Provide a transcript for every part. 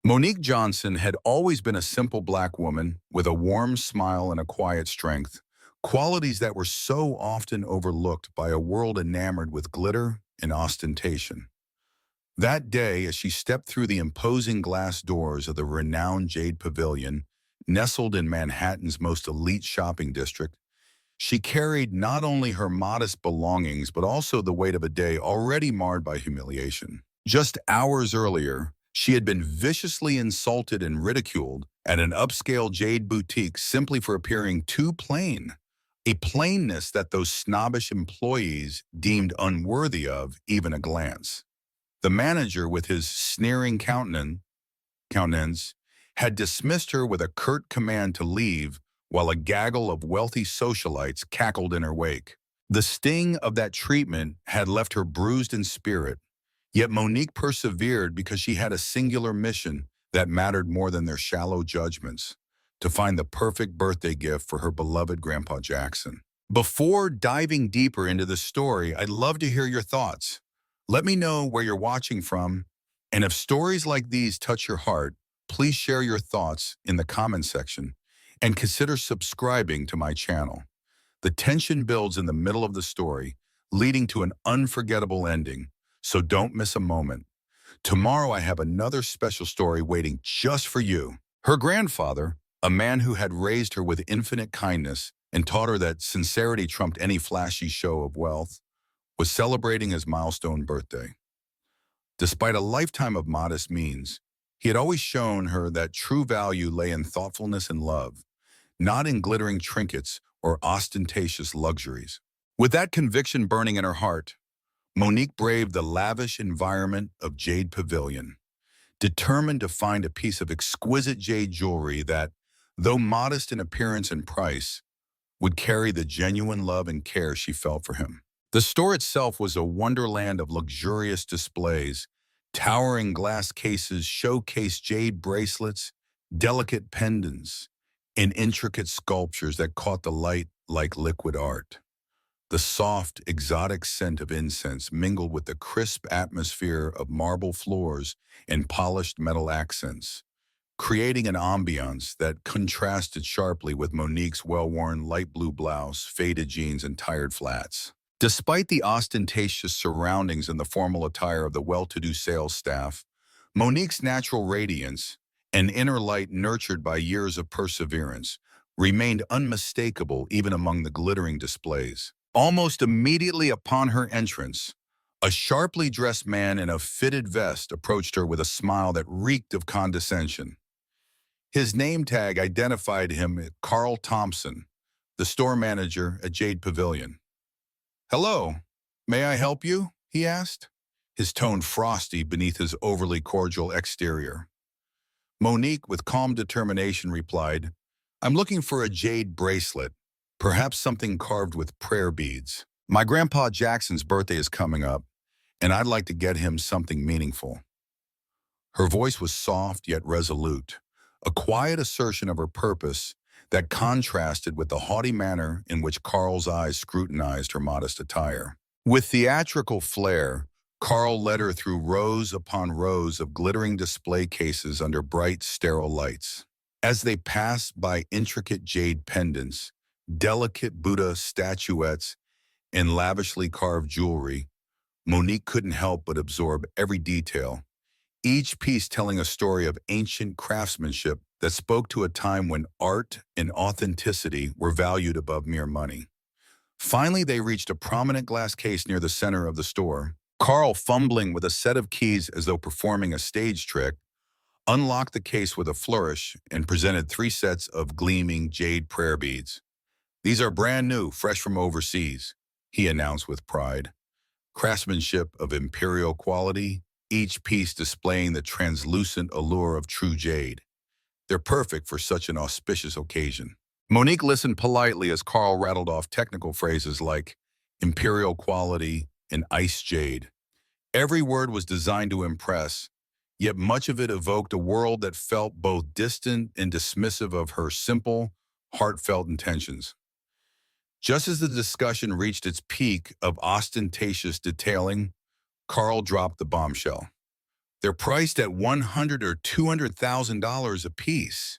Monique Johnson had always been a simple black woman with a warm smile and a quiet strength, qualities that were so often overlooked by a world enamored with glitter and ostentation. That day, as she stepped through the imposing glass doors of the renowned Jade Pavilion, nestled in Manhattan's most elite shopping district, she carried not only her modest belongings but also the weight of a day already marred by humiliation. Just hours earlier, she had been viciously insulted and ridiculed at an upscale Jade boutique simply for appearing too plain, a plainness that those snobbish employees deemed unworthy of even a glance. The manager, with his sneering countenance, had dismissed her with a curt command to leave while a gaggle of wealthy socialites cackled in her wake. The sting of that treatment had left her bruised in spirit, yet Monique persevered because she had a singular mission that mattered more than their shallow judgments: to find the perfect birthday gift for her beloved Grandpa Jackson. Before diving deeper into the story, I'd love to hear your thoughts. Let me know where you're watching from, and if stories like these touch your heart, please share your thoughts in the comment section and consider subscribing to my channel. The tension builds in the middle of the story, leading to an unforgettable ending, so don't miss a moment. Tomorrow I have another special story waiting just for you. Her grandfather, a man who had raised her with infinite kindness and taught her that sincerity trumped any flashy show of wealth, was celebrating his milestone birthday. Despite a lifetime of modest means, he had always shown her that true value lay in thoughtfulness and love, not in glittering trinkets or ostentatious luxuries. With that conviction burning in her heart, Monique braved the lavish environment of Jade Pavilion, determined to find a piece of exquisite jade jewelry that, though modest in appearance and price, would carry the genuine love and care she felt for him. The store itself was a wonderland of luxurious displays. Towering glass cases showcased jade bracelets, delicate pendants, and intricate sculptures that caught the light like liquid art. The soft, exotic scent of incense mingled with the crisp atmosphere of marble floors and polished metal accents, creating an ambiance that contrasted sharply with Monique's well-worn light blue blouse, faded jeans, and tired flats. Despite the ostentatious surroundings and the formal attire of the well-to-do sales staff, Monique's natural radiance, an inner light nurtured by years of perseverance, remained unmistakable even among the glittering displays. Almost immediately upon her entrance, a sharply dressed man in a fitted vest approached her with a smile that reeked of condescension. His name tag identified him as Carl Thompson, the store manager at Jade Pavilion. "Hello, may I help you?" he asked, his tone frosty beneath his overly cordial exterior. Monique, with calm determination, replied, "I'm looking for a jade bracelet, perhaps something carved with prayer beads. My Grandpa Jackson's birthday is coming up, and I'd like to get him something meaningful." Her voice was soft yet resolute, a quiet assertion of her purpose that contrasted with the haughty manner in which Carl's eyes scrutinized her modest attire. With theatrical flair, Carl led her through rows upon rows of glittering display cases under bright, sterile lights. As they passed by intricate jade pendants, delicate Buddha statuettes, and lavishly carved jewelry, Monique couldn't help but absorb every detail, each piece telling a story of ancient craftsmanship that spoke to a time when art and authenticity were valued above mere money. Finally, they reached a prominent glass case near the center of the store. Carl, fumbling with a set of keys as though performing a stage trick, unlocked the case with a flourish and presented 3 sets of gleaming jade prayer beads. "These are brand new, fresh from overseas," he announced with pride. Craftsmanship of imperial quality, each piece displaying the translucent allure of true jade. "They're perfect for such an auspicious occasion." Monique listened politely as Carl rattled off technical phrases like imperial quality and ice jade. Every word was designed to impress, yet much of it evoked a world that felt both distant and dismissive of her simple, heartfelt intentions. Just as the discussion reached its peak of ostentatious detailing, Carl dropped the bombshell. They're priced at $100 or $200,000 apiece.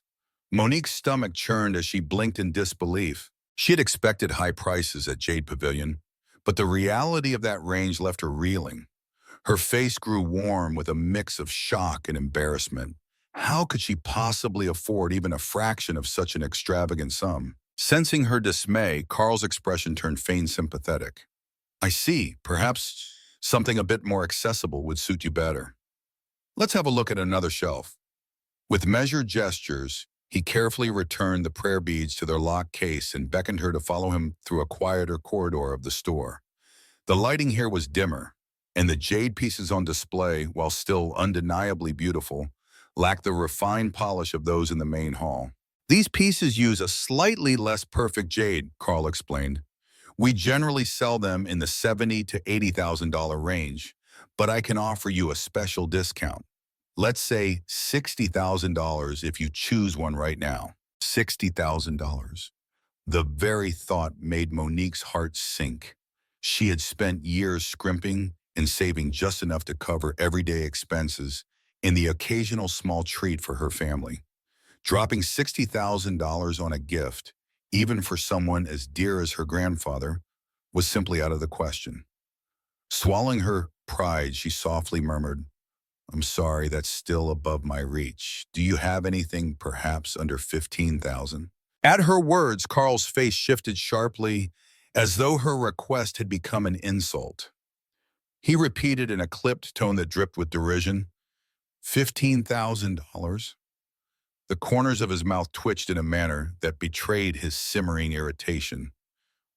Monique's stomach churned as she blinked in disbelief. She had expected high prices at Jade Pavilion, but the reality of that range left her reeling. Her face grew warm with a mix of shock and embarrassment. How could she possibly afford even a fraction of such an extravagant sum? Sensing her dismay, Carl's expression turned faint sympathetic. I see. Perhaps something a bit more accessible would suit you better. Let's have a look at another shelf. With measured gestures, he carefully returned the prayer beads to their locked case and beckoned her to follow him through a quieter corridor of the store. The lighting here was dimmer, and the jade pieces on display, while still undeniably beautiful, lacked the refined polish of those in the main hall. These pieces use a slightly less perfect jade, Carl explained. We generally sell them in the $70,000 to $80,000 range, but I can offer you a special discount. Let's say $60,000 if you choose one right now. $60,000. The very thought made Monique's heart sink. She had spent years scrimping and saving just enough to cover everyday expenses and the occasional small treat for her family. Dropping $60,000 on a gift, even for someone as dear as her grandfather, was simply out of the question. Swallowing her pride, she softly murmured, I'm sorry, that's still above my reach. Do you have anything perhaps under 15,000? At her words, Carl's face shifted sharply, as though her request had become an insult. He repeated in a clipped tone that dripped with derision, $15,000? The corners of his mouth twitched in a manner that betrayed his simmering irritation.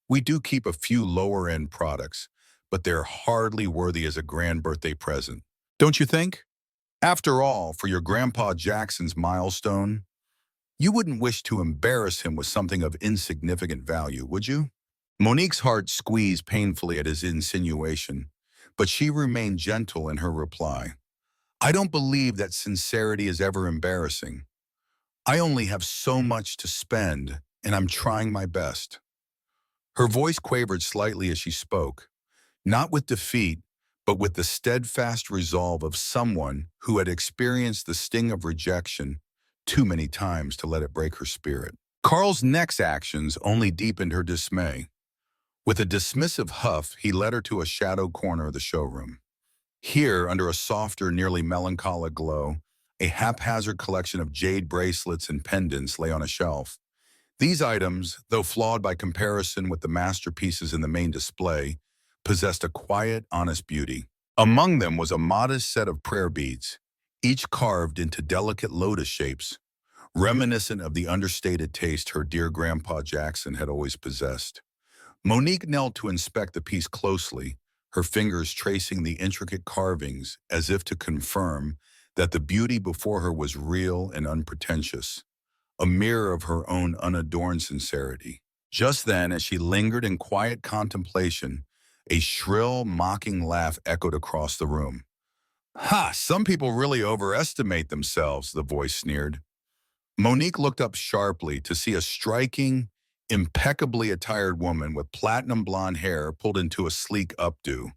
We do keep a few lower-end products, but they're hardly worthy as a grand birthday present. Don't you think? After all, for your Grandpa Jackson's milestone, you wouldn't wish to embarrass him with something of insignificant value, would you? Monique's heart squeezed painfully at his insinuation, but she remained gentle in her reply. I don't believe that sincerity is ever embarrassing. I only have so much to spend, and I'm trying my best. Her voice quavered slightly as she spoke, not with defeat, but with the steadfast resolve of someone who had experienced the sting of rejection too many times to let it break her spirit. Carl's next actions only deepened her dismay. With a dismissive huff, he led her to a shadowed corner of the showroom. Here, under a softer, nearly melancholic glow, a haphazard collection of jade bracelets and pendants lay on a shelf. These items, though flawed by comparison with the masterpieces in the main display, possessed a quiet, honest beauty. Among them was a modest set of prayer beads, each carved into delicate lotus shapes, reminiscent of the understated taste her dear Grandpa Jackson had always possessed. Monique knelt to inspect the piece closely, her fingers tracing the intricate carvings as if to confirm that the beauty before her was real and unpretentious, a mirror of her own unadorned sincerity. Just then, as she lingered in quiet contemplation, a shrill, mocking laugh echoed across the room. Ha! Some people really overestimate themselves, the voice sneered. Monique looked up sharply to see a striking, impeccably attired woman with platinum blonde hair pulled into a sleek updo.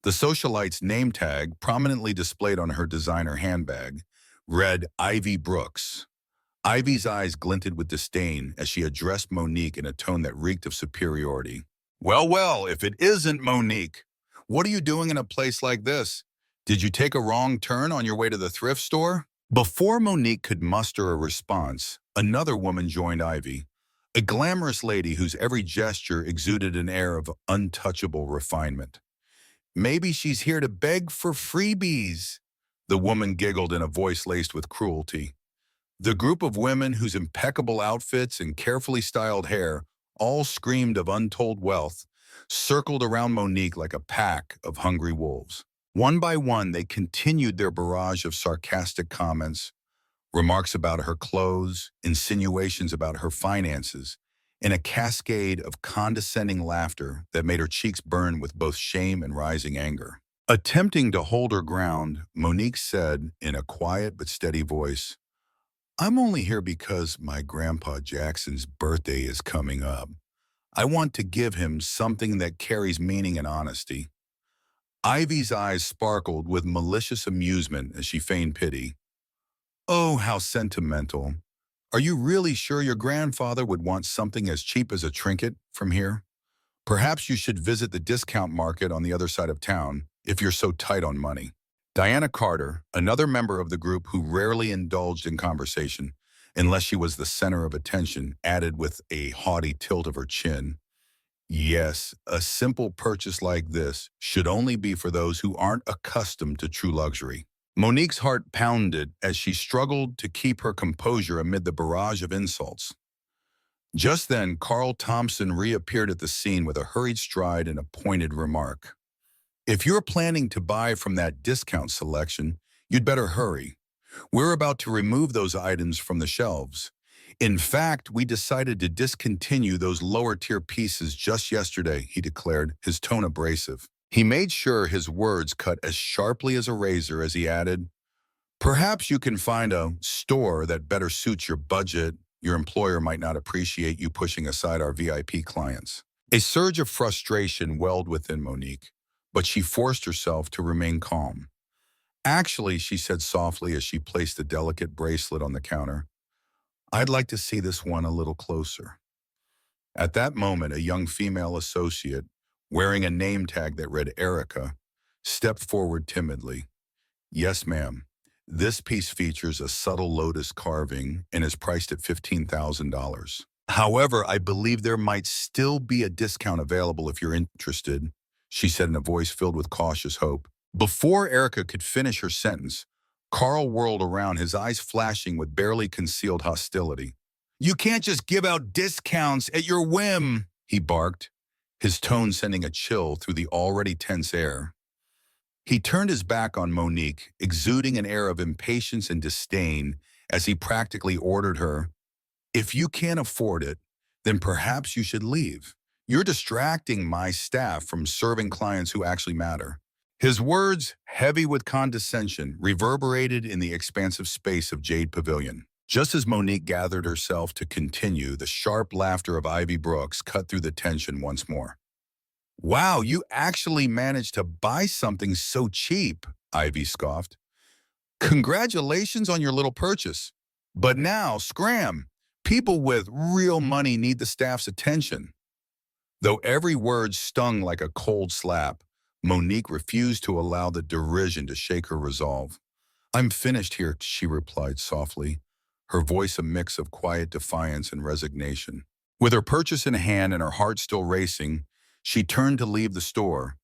The socialite's name tag, prominently displayed on her designer handbag, read Ivy Brooks. Ivy's eyes glinted with disdain as she addressed Monique in a tone that reeked of superiority. Well, well, if it isn't Monique, what are you doing in a place like this? Did you take a wrong turn on your way to the thrift store? Before Monique could muster a response, another woman joined Ivy, a glamorous lady whose every gesture exuded an air of untouchable refinement. Maybe she's here to beg for freebies, the woman giggled in a voice laced with cruelty. The group of women whose impeccable outfits and carefully styled hair all screamed of untold wealth, circled around Monique like a pack of hungry wolves. One by one, they continued their barrage of sarcastic comments, remarks about her clothes, insinuations about her finances, and a cascade of condescending laughter that made her cheeks burn with both shame and rising anger. Attempting to hold her ground, Monique said in a quiet but steady voice, I'm only here because my Grandpa Jackson's birthday is coming up. I want to give him something that carries meaning and honesty. Ivy's eyes sparkled with malicious amusement as she feigned pity. Oh, how sentimental. Are you really sure your grandfather would want something as cheap as a trinket from here? Perhaps you should visit the discount market on the other side of town if you're so tight on money. Diana Carter, another member of the group who rarely indulged in conversation, unless she was the center of attention, added with a haughty tilt of her chin, yes, a simple purchase like this should only be for those who aren't accustomed to true luxury. Monique's heart pounded as she struggled to keep her composure amid the barrage of insults. Just then, Carl Thompson reappeared at the scene with a hurried stride and a pointed remark. If you're planning to buy from that discount selection, you'd better hurry. We're about to remove those items from the shelves. In fact, we decided to discontinue those lower-tier pieces just yesterday, he declared, his tone abrasive. He made sure his words cut as sharply as a razor as he added, perhaps you can find a store that better suits your budget. Your employer might not appreciate you pushing aside our VIP clients. A surge of frustration welled within Monique, but she forced herself to remain calm. Actually, she said softly as she placed the delicate bracelet on the counter, I'd like to see this one a little closer. At that moment, a young female associate, wearing a name tag that read Erica, stepped forward timidly. Yes, ma'am. This piece features a subtle lotus carving and is priced at $15,000. However, I believe there might still be a discount available if you're interested, she said in a voice filled with cautious hope. Before Erica could finish her sentence, Carl whirled around, his eyes flashing with barely concealed hostility. You can't just give out discounts at your whim, he barked, his tone sending a chill through the already tense air. He turned his back on Monique, exuding an air of impatience and disdain as he practically ordered her, if you can't afford it, then perhaps you should leave. You're distracting my staff from serving clients who actually matter. His words, heavy with condescension, reverberated in the expansive space of Jade Pavilion. Just as Monique gathered herself to continue, the sharp laughter of Ivy Brooks cut through the tension once more. Wow, you actually managed to buy something so cheap, Ivy scoffed. Congratulations on your little purchase. But now, scram. People with real money need the staff's attention. Though every word stung like a cold slap, Monique refused to allow the derision to shake her resolve. I'm finished here, she replied softly, her voice a mix of quiet defiance and resignation. With her purchase in hand and her heart still racing, she turned to leave the store,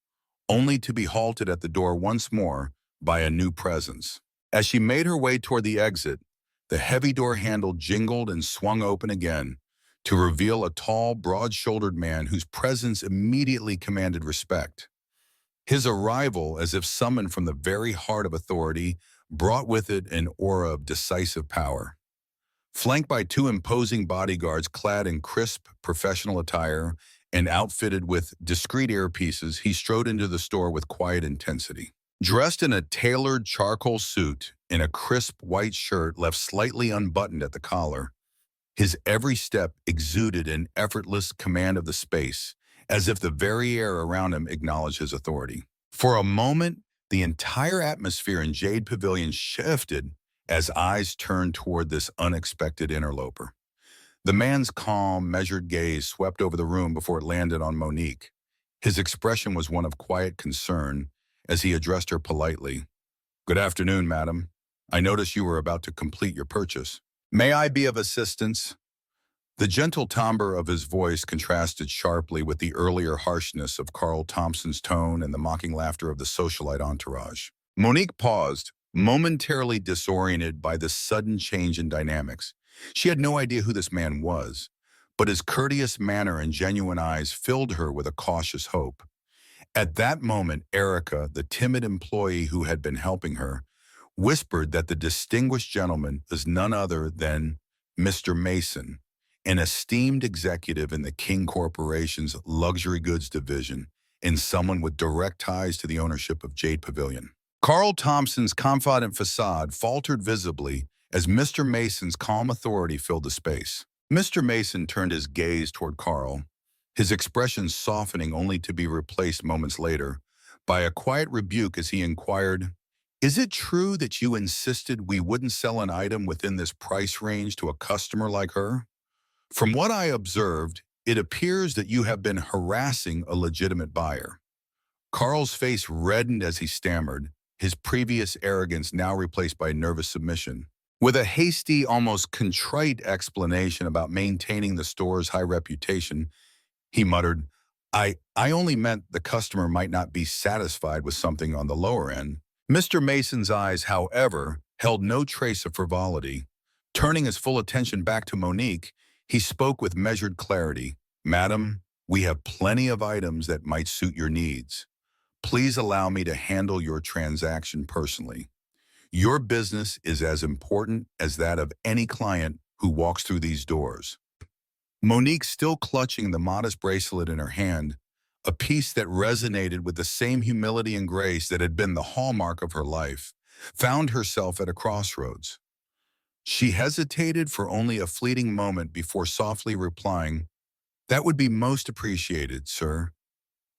only to be halted at the door once more by a new presence. As she made her way toward the exit, the heavy door handle jingled and swung open again to reveal a tall, broad-shouldered man whose presence immediately commanded respect. His arrival, as if summoned from the very heart of authority, brought with it an aura of decisive power. Flanked by two imposing bodyguards clad in crisp, professional attire and outfitted with discreet earpieces, he strode into the store with quiet intensity. Dressed in a tailored charcoal suit and a crisp white shirt left slightly unbuttoned at the collar, his every step exuded an effortless command of the space, as if the very air around him acknowledged his authority. For a moment, the entire atmosphere in Jade Pavilion shifted as eyes turned toward this unexpected interloper. The man's calm, measured gaze swept over the room before it landed on Monique. His expression was one of quiet concern as he addressed her politely. Good afternoon, madam. I noticed you were about to complete your purchase. May I be of assistance? The gentle timbre of his voice contrasted sharply with the earlier harshness of Carl Thompson's tone and the mocking laughter of the socialite entourage. Monique paused, momentarily disoriented by this sudden change in dynamics. She had no idea who this man was, but his courteous manner and genuine eyes filled her with a cautious hope. At that moment, Erica, the timid employee who had been helping her, whispered that the distinguished gentleman is none other than Mr. Mason, an esteemed executive in the King Corporation's luxury goods division and someone with direct ties to the ownership of Jade Pavilion. Carl Thompson's confident facade faltered visibly as Mr. Mason's calm authority filled the space. Mr. Mason turned his gaze toward Carl, his expression softening only to be replaced moments later by a quiet rebuke as he inquired, "Is it true that you insisted we wouldn't sell an item within this price range to a customer like her? From what I observed, it appears that you have been harassing a legitimate buyer." Carl's face reddened as he stammered, his previous arrogance now replaced by nervous submission. With a hasty, almost contrite explanation about maintaining the store's high reputation, he muttered, I only meant the customer might not be satisfied with something on the lower end." Mr. Mason's eyes, however, held no trace of frivolity. Turning his full attention back to Monique, he spoke with measured clarity. "Madam, we have plenty of items that might suit your needs. Please allow me to handle your transaction personally. Your business is as important as that of any client who walks through these doors." Monique, still clutching the modest bracelet in her hand, a piece that resonated with the same humility and grace that had been the hallmark of her life, found herself at a crossroads. She hesitated for only a fleeting moment before softly replying, "That would be most appreciated, sir.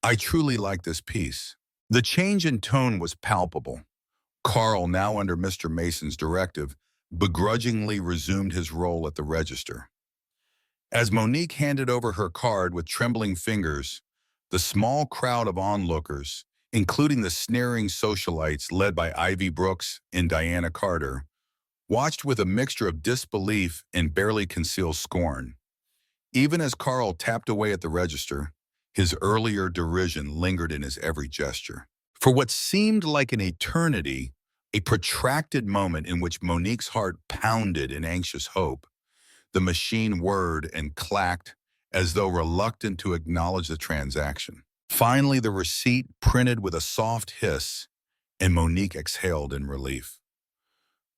I truly like this piece." The change in tone was palpable. Carl, now under Mr. Mason's directive, begrudgingly resumed his role at the register. As Monique handed over her card with trembling fingers, the small crowd of onlookers, including the sneering socialites led by Ivy Brooks and Diana Carter, watched with a mixture of disbelief and barely concealed scorn. Even as Carl tapped away at the register, his earlier derision lingered in his every gesture. For what seemed like an eternity, a protracted moment in which Monique's heart pounded in anxious hope, the machine whirred and clacked as though reluctant to acknowledge the transaction. Finally, the receipt printed with a soft hiss, and Monique exhaled in relief.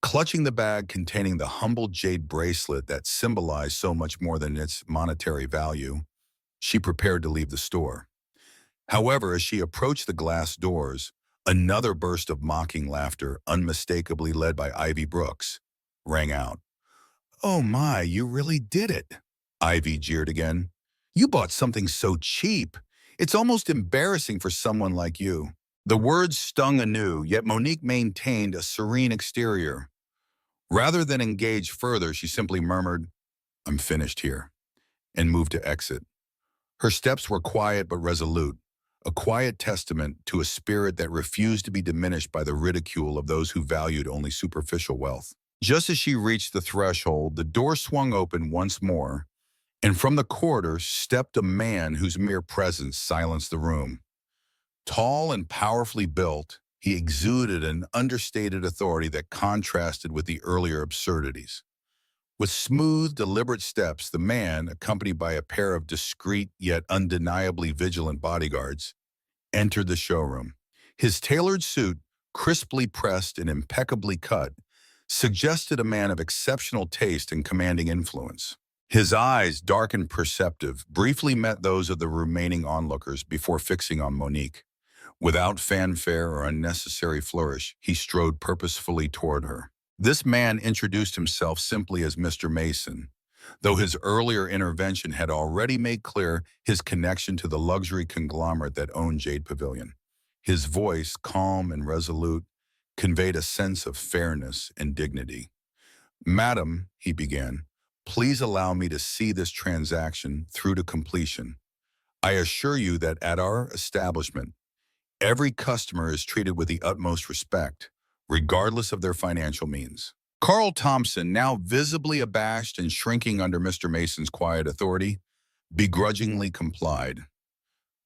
Clutching the bag containing the humble jade bracelet that symbolized so much more than its monetary value, she prepared to leave the store. However, as she approached the glass doors, another burst of mocking laughter, unmistakably led by Ivy Brooks, rang out. "Oh my, you really did it," Ivy jeered again. "You bought something so cheap. It's almost embarrassing for someone like you." The words stung anew, yet Monique maintained a serene exterior. Rather than engage further, she simply murmured, "I'm finished here," and moved to exit. Her steps were quiet but resolute, a quiet testament to a spirit that refused to be diminished by the ridicule of those who valued only superficial wealth. Just as she reached the threshold, the door swung open once more, and from the corridor stepped a man whose mere presence silenced the room. Tall and powerfully built, he exuded an understated authority that contrasted with the earlier absurdities. With smooth, deliberate steps, the man, accompanied by a pair of discreet yet undeniably vigilant bodyguards, entered the showroom. His tailored suit, crisply pressed and impeccably cut, suggested a man of exceptional taste and commanding influence. His eyes, dark and perceptive, briefly met those of the remaining onlookers before fixing on Monique. Without fanfare or unnecessary flourish, he strode purposefully toward her. This man introduced himself simply as Mr. Mason, though his earlier intervention had already made clear his connection to the luxury conglomerate that owned Jade Pavilion. His voice, calm and resolute, conveyed a sense of fairness and dignity. "Madam," he began, "please allow me to see this transaction through to completion. I assure you that at our establishment, every customer is treated with the utmost respect, regardless of their financial means." Carl Thompson, now visibly abashed and shrinking under Mr. Mason's quiet authority, begrudgingly complied.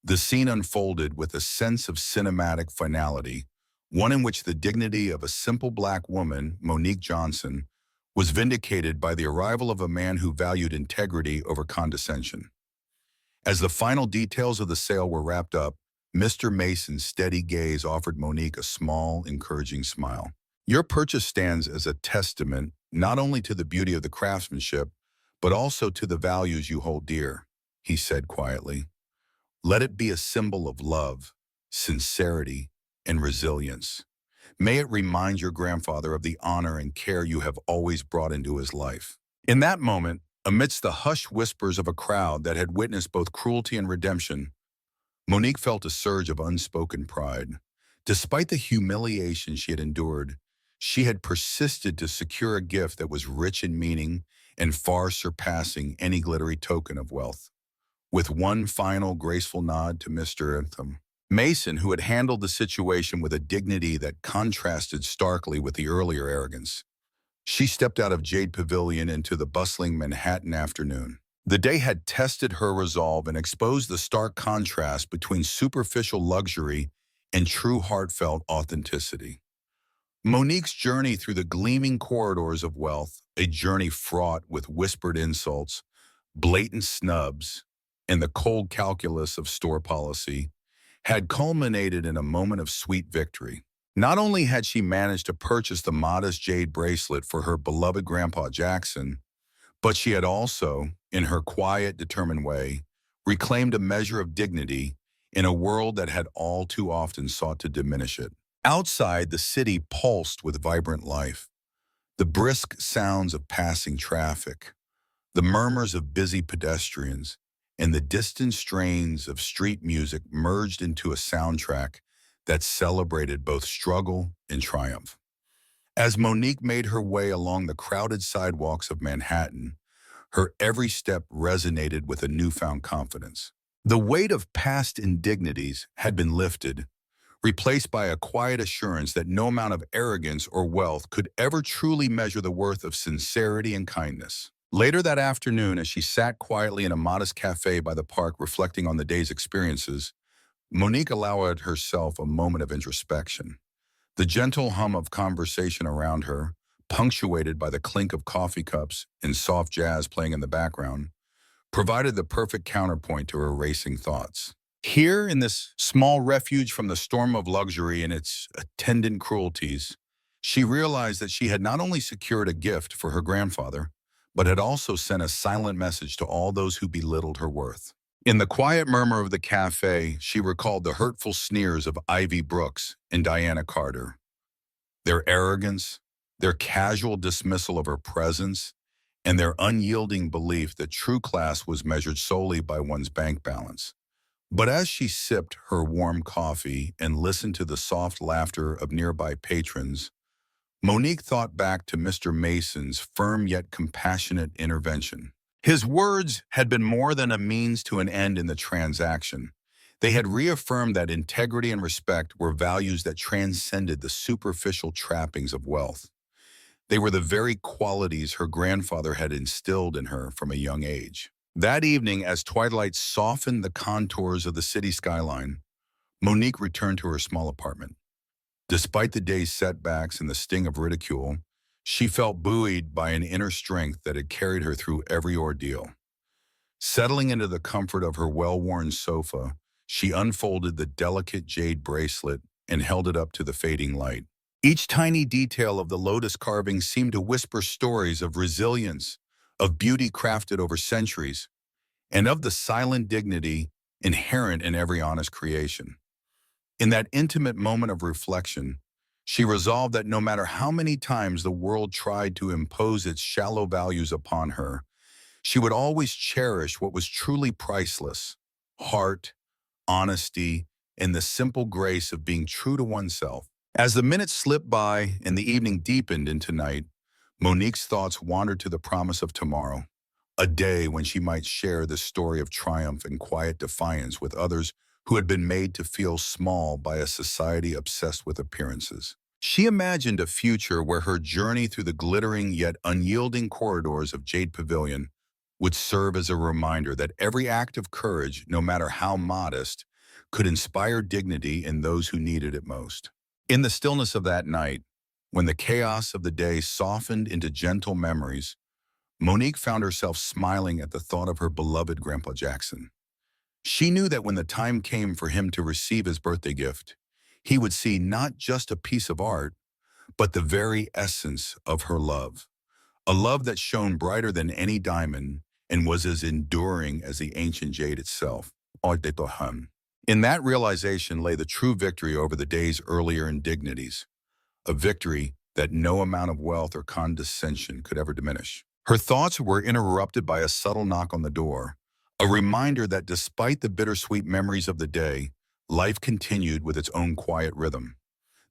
The scene unfolded with a sense of cinematic finality, one in which the dignity of a simple black woman, Monique Johnson, was vindicated by the arrival of a man who valued integrity over condescension. As the final details of the sale were wrapped up, Mr. Mason's steady gaze offered Monique a small, encouraging smile. "Your purchase stands as a testament not only to the beauty of the craftsmanship, but also to the values you hold dear," he said quietly. "Let it be a symbol of love, sincerity, and resilience. May it remind your grandfather of the honor and care you have always brought into his life." In that moment, amidst the hushed whispers of a crowd that had witnessed both cruelty and redemption, Monique felt a surge of unspoken pride. Despite the humiliation she had endured, she had persisted to secure a gift that was rich in meaning and far surpassing any glittery token of wealth. With one final graceful nod to Mr. Mason, who had handled the situation with a dignity that contrasted starkly with the earlier arrogance, she stepped out of Jade Pavilion into the bustling Manhattan afternoon. The day had tested her resolve and exposed the stark contrast between superficial luxury and true heartfelt authenticity. Monique's journey through the gleaming corridors of wealth, a journey fraught with whispered insults, blatant snubs, and the cold calculus of store policy, had culminated in a moment of sweet victory. Not only had she managed to purchase the modest jade bracelet for her beloved Grandpa Jackson, but she had also, in her quiet, determined way, reclaimed a measure of dignity in a world that had all too often sought to diminish it. Outside, the city pulsed with vibrant life. The brisk sounds of passing traffic, the murmurs of busy pedestrians, and the distant strains of street music merged into a soundtrack that celebrated both struggle and triumph. As Monique made her way along the crowded sidewalks of Manhattan, her every step resonated with a newfound confidence. The weight of past indignities had been lifted, replaced by a quiet assurance that no amount of arrogance or wealth could ever truly measure the worth of sincerity and kindness. Later that afternoon, as she sat quietly in a modest cafe by the park reflecting on the day's experiences, Monique allowed herself a moment of introspection. The gentle hum of conversation around her, punctuated by the clink of coffee cups and soft jazz playing in the background, provided the perfect counterpoint to her racing thoughts. Here, in this small refuge from the storm of luxury and its attendant cruelties, she realized that she had not only secured a gift for her grandfather, but had also sent a silent message to all those who belittled her worth. In the quiet murmur of the cafe, she recalled the hurtful sneers of Ivy Brooks and Diana Carter, their arrogance, their casual dismissal of her presence, and their unyielding belief that true class was measured solely by one's bank balance. But as she sipped her warm coffee and listened to the soft laughter of nearby patrons, Monique thought back to Mr. Mason's firm yet compassionate intervention. His words had been more than a means to an end in the transaction. They had reaffirmed that integrity and respect were values that transcended the superficial trappings of wealth. They were the very qualities her grandfather had instilled in her from a young age. That evening, as twilight softened the contours of the city skyline, Monique returned to her small apartment. Despite the day's setbacks and the sting of ridicule, she felt buoyed by an inner strength that had carried her through every ordeal. Settling into the comfort of her well-worn sofa, she unfolded the delicate jade bracelet and held it up to the fading light. Each tiny detail of the lotus carving seemed to whisper stories of resilience, of beauty crafted over centuries, and of the silent dignity inherent in every honest creation. In that intimate moment of reflection, she resolved that no matter how many times the world tried to impose its shallow values upon her, she would always cherish what was truly priceless: heart, honesty, and the simple grace of being true to oneself. As the minutes slipped by and the evening deepened into night, Monique's thoughts wandered to the promise of tomorrow, a day when she might share the story of triumph and quiet defiance with others who had been made to feel small by a society obsessed with appearances. She imagined a future where her journey through the glittering yet unyielding corridors of Jade Pavilion would serve as a reminder that every act of courage, no matter how modest, could inspire dignity in those who needed it most. In the stillness of that night, when the chaos of the day softened into gentle memories, Monique found herself smiling at the thought of her beloved Grandpa Jackson. She knew that when the time came for him to receive his birthday gift, he would see not just a piece of art, but the very essence of her love, a love that shone brighter than any diamond and was as enduring as the ancient jade itself. In that realization lay the true victory over the day's earlier indignities, a victory that no amount of wealth or condescension could ever diminish. Her thoughts were interrupted by a subtle knock on the door. A reminder that despite the bittersweet memories of the day, life continued with its own quiet rhythm.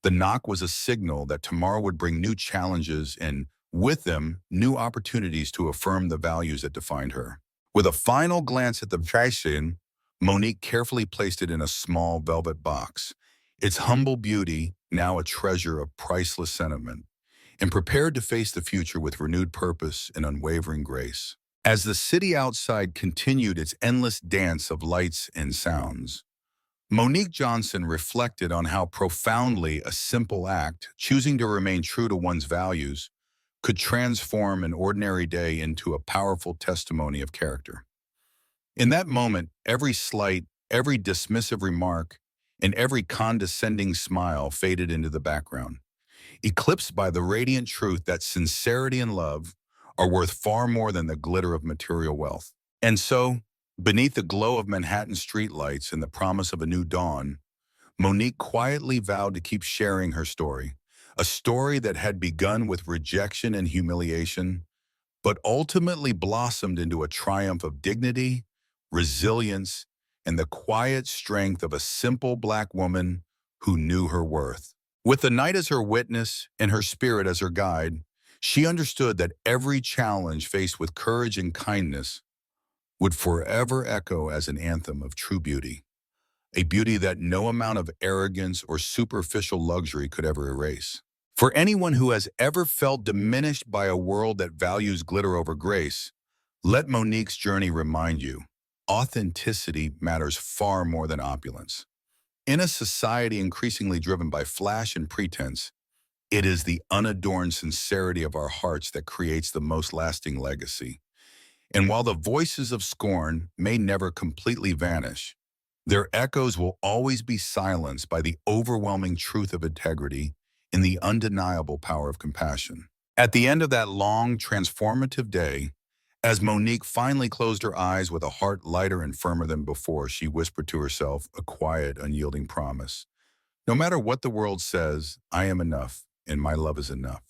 The knock was a signal that tomorrow would bring new challenges and, with them, new opportunities to affirm the values that defined her. With a final glance at the fashion, Monique carefully placed it in a small velvet box, its humble beauty now a treasure of priceless sentiment, and prepared to face the future with renewed purpose and unwavering grace. As the city outside continued its endless dance of lights and sounds, Monique Johnson reflected on how profoundly a simple act, choosing to remain true to one's values, could transform an ordinary day into a powerful testimony of character. In that moment, every slight, every dismissive remark, and every condescending smile faded into the background, eclipsed by the radiant truth that sincerity and love are worth far more than the glitter of material wealth. And so, beneath the glow of Manhattan streetlights and the promise of a new dawn, Monique quietly vowed to keep sharing her story, a story that had begun with rejection and humiliation, but ultimately blossomed into a triumph of dignity, resilience, and the quiet strength of a simple Black woman who knew her worth. With the night as her witness and her spirit as her guide, she understood that every challenge faced with courage and kindness would forever echo as an anthem of true beauty, a beauty that no amount of arrogance or superficial luxury could ever erase. For anyone who has ever felt diminished by a world that values glitter over grace, let Monique's journey remind you, authenticity matters far more than opulence. In a society increasingly driven by flash and pretense, it is the unadorned sincerity of our hearts that creates the most lasting legacy. And while the voices of scorn may never completely vanish, their echoes will always be silenced by the overwhelming truth of integrity and the undeniable power of compassion. At the end of that long, transformative day, as Monique finally closed her eyes with a heart lighter and firmer than before, she whispered to herself a quiet, unyielding promise. No matter what the world says, I am enough, and my love is enough.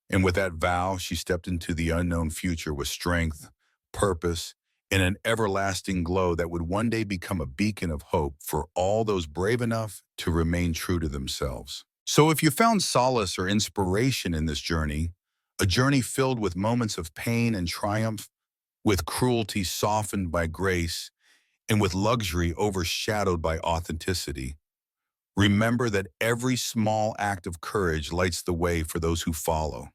And with that vow, she stepped into the unknown future with strength, purpose, and an everlasting glow that would one day become a beacon of hope for all those brave enough to remain true to themselves. So if you found solace or inspiration in this journey, a journey filled with moments of pain and triumph, with cruelty softened by grace, and with luxury overshadowed by authenticity, remember that every small act of courage lights the way for those who follow.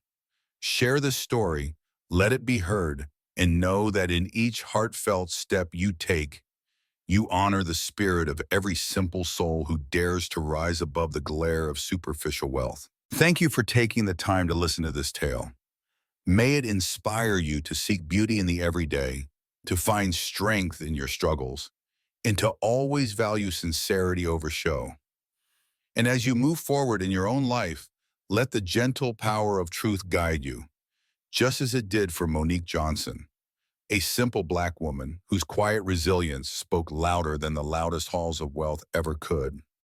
Share the story, let it be heard, and know that in each heartfelt step you take, you honor the spirit of every simple soul who dares to rise above the glare of superficial wealth. Thank you for taking the time to listen to this tale. May it inspire you to seek beauty in the everyday, to find strength in your struggles, and to always value sincerity over show. And as you move forward in your own life, let the gentle power of truth guide you, just as it did for Monique Johnson, a simple Black woman whose quiet resilience spoke louder than the loudest halls of wealth ever could.